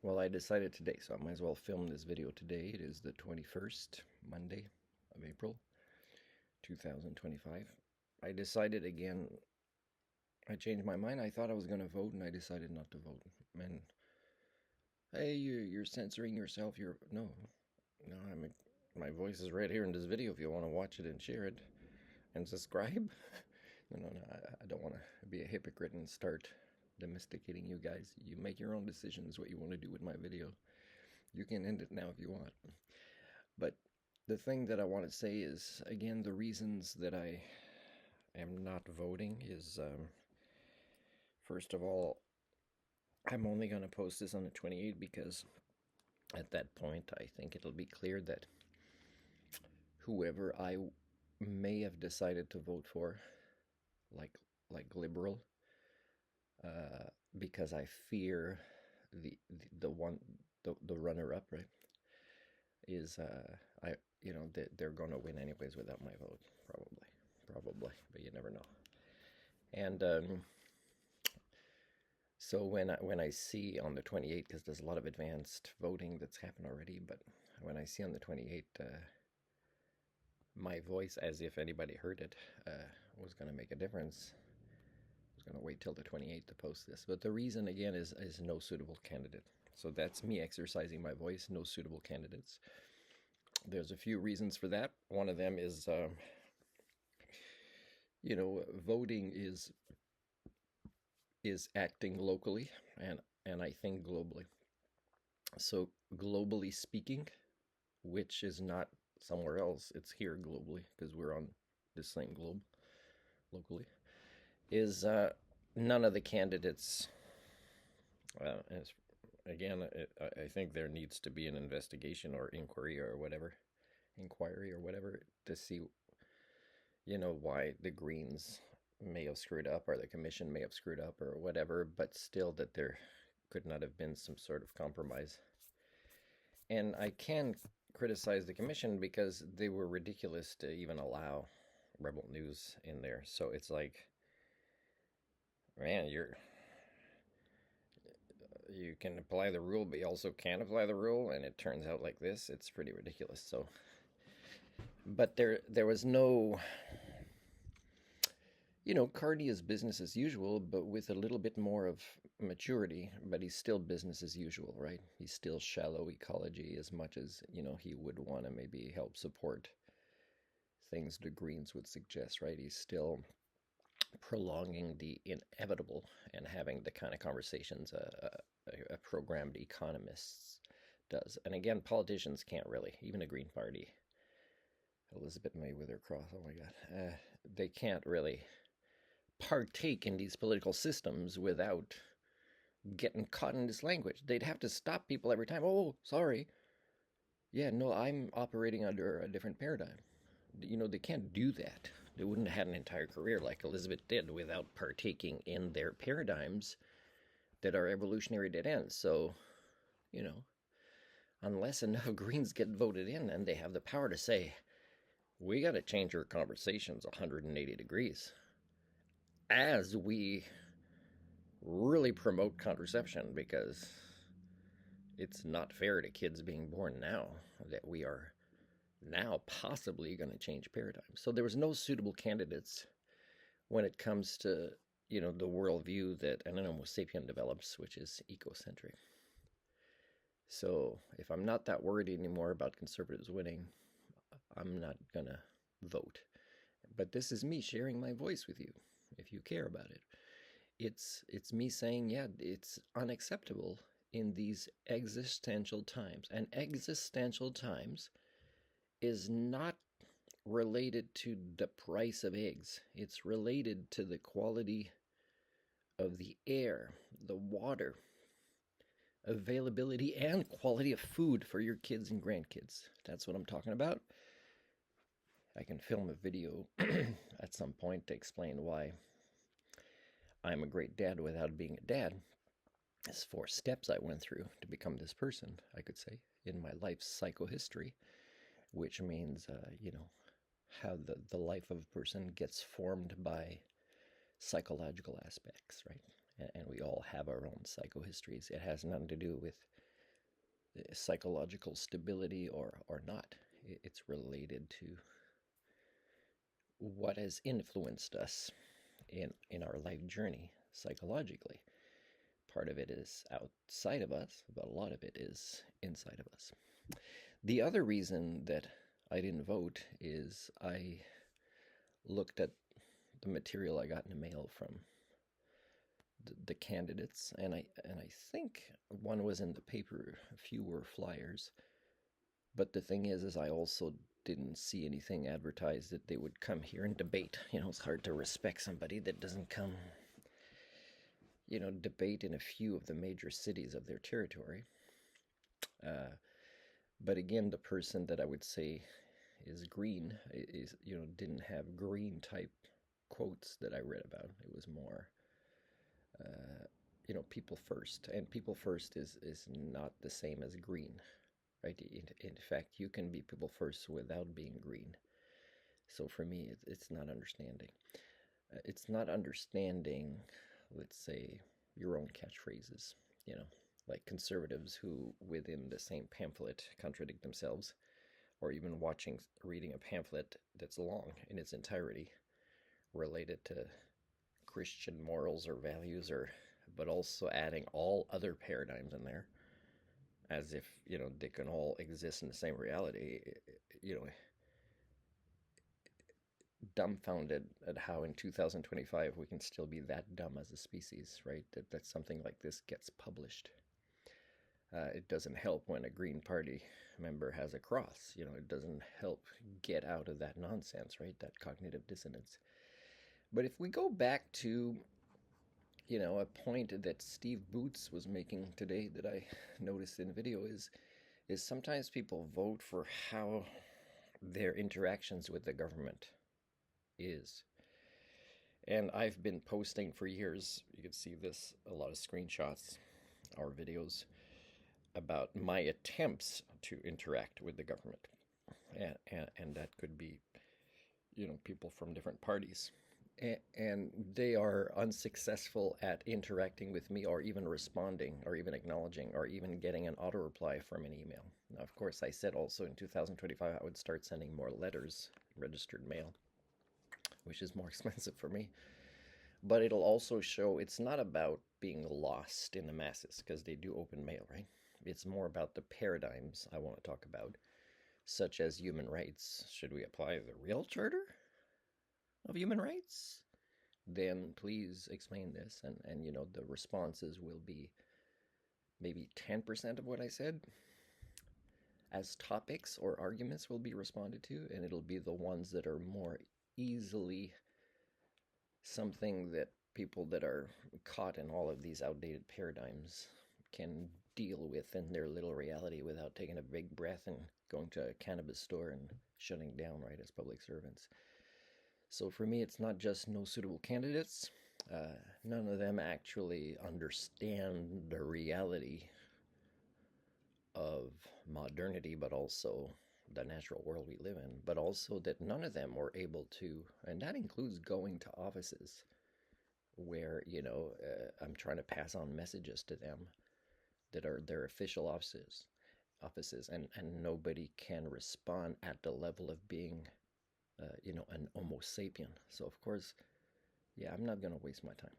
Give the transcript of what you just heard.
Well, I decided today, so I might as well film this video today. It is the 21st, Monday of April, 2025. I decided again, I changed my mind. I thought I was going to vote, and I decided not to vote. And hey, you're censoring yourself. No, my voice is right here in this video if you want to watch it and share it and subscribe. No, I don't want to be a hypocrite and start domesticating you guys. You make your own decisions what you want to do with my video. You can end it now if you want. But the thing that I want to say is, again, the reasons that I am not voting is, first of all, I'm only going to post this on the 28th because at that point I think it'll be clear that whoever I may have decided to vote for, like liberal, because I fear the runner up, right, is they're going to win anyways without my vote, probably, but you never know. And so when I see on the 28th, because there's a lot of advanced voting that's happened already, but when I see on the 28th my voice, as if anybody heard it, was going to make a difference, I was going to wait till the 28th to post this. But the reason, again, is no suitable candidate. So that's me exercising my voice, no suitable candidates. There's a few reasons for that. One of them is, voting is acting locally and I think globally. So globally speaking, which is not somewhere else, it's here globally because we're on the same globe locally, is none of the candidates, again, I think there needs to be an investigation or inquiry or whatever to see, why the Greens may have screwed up or the commission may have screwed up or whatever, but still that there could not have been some sort of compromise. And I can criticize the commission because they were ridiculous to even allow Rebel News in there. So it's like, man, you can apply the rule, but you also can't apply the rule, and it turns out like this. It's pretty ridiculous. So, but there was no, Cardi is business as usual, but with a little bit more of maturity, but he's still business as usual, right? He's still shallow ecology as much as, he would want to maybe help support things the Greens would suggest, right? He's still prolonging the inevitable and having the kind of conversations a programmed economist does. And again, politicians can't really, even the Green Party, Elizabeth May with her cross, oh my God, they can't really partake in these political systems without getting caught in this language. They'd have to stop people every time. Oh, sorry. Yeah, no, I'm operating under a different paradigm. They can't do that. They wouldn't have had an entire career like Elizabeth did without partaking in their paradigms that are evolutionary dead ends. So, unless enough Greens get voted in and they have the power to say, we got to change our conversations 180 degrees as we really promote contraception, because it's not fair to kids being born now that we are now possibly going to change paradigms. So there was no suitable candidates when it comes to, the worldview that an Homo sapien develops, which is ecocentric. So if I'm not that worried anymore about conservatives winning, I'm not going to vote. But this is me sharing my voice with you, if you care about it. It's me saying, yeah, it's unacceptable in these existential times. And existential times is not related to the price of eggs. It's related to the quality of the air, the water, availability and quality of food for your kids and grandkids. That's what I'm talking about. I can film a video at some point to explain why I'm a great dad without being a dad. There's 4 steps I went through to become this person, I could say, in my life's psychohistory, which means, how the life of a person gets formed by psychological aspects, right? And we all have our own psychohistories. It has nothing to do with psychological stability or not. It's related to what has influenced us in our life journey psychologically. Part of it is outside of us, but a lot of it is inside of us. The other reason that I didn't vote is I looked at the material I got in the mail from the candidates, and I think one was in the paper, a few were flyers. But the thing is I also didn't see anything advertised that they would come here and debate. It's hard to respect somebody that doesn't come, debate in a few of the major cities of their territory. But again, the person that I would say is green is, didn't have green type quotes that I read about. It was more, people first. And people first is not the same as green, right? In fact, you can be people first without being green. So for me, it's not understanding. It's not understanding, let's say, your own catchphrases, like conservatives who within the same pamphlet contradict themselves, or even reading a pamphlet that's long in its entirety related to Christian morals or values, but also adding all other paradigms in there as if, they can all exist in the same reality, you know, dumbfounded at how in 2025 we can still be that dumb as a species, right? That something like this gets published. It doesn't help when a Green Party member has a cross. It doesn't help get out of that nonsense, right? That cognitive dissonance. But if we go back to, a point that Steve Boots was making today that I noticed in the video is sometimes people vote for how their interactions with the government is. And I've been posting for years, you can see this, a lot of screenshots or videos about my attempts to interact with the government. And that could be, people from different parties. And they are unsuccessful at interacting with me or even responding or even acknowledging or even getting an auto reply from an email. Now, of course, I said also in 2025 I would start sending more letters, registered mail, which is more expensive for me. But it'll also show it's not about being lost in the masses, because they do open mail, right? It's more about the paradigms I want to talk about, such as human rights. Should we apply the real charter of human rights? Then please explain this. And the responses will be maybe 10% of what I said as topics or arguments will be responded to, and it'll be the ones that are more easily something that people that are caught in all of these outdated paradigms can deal with in their little reality without taking a big breath and going to a cannabis store and shutting down, right, as public servants. So for me, it's not just no suitable candidates. None of them actually understand the reality of modernity, but also the natural world we live in, but also that none of them were able to, and that includes going to offices where, I'm trying to pass on messages to them that are their official offices, and nobody can respond at the level of being, an Homo sapien. So, of course, yeah, I'm not going to waste my time.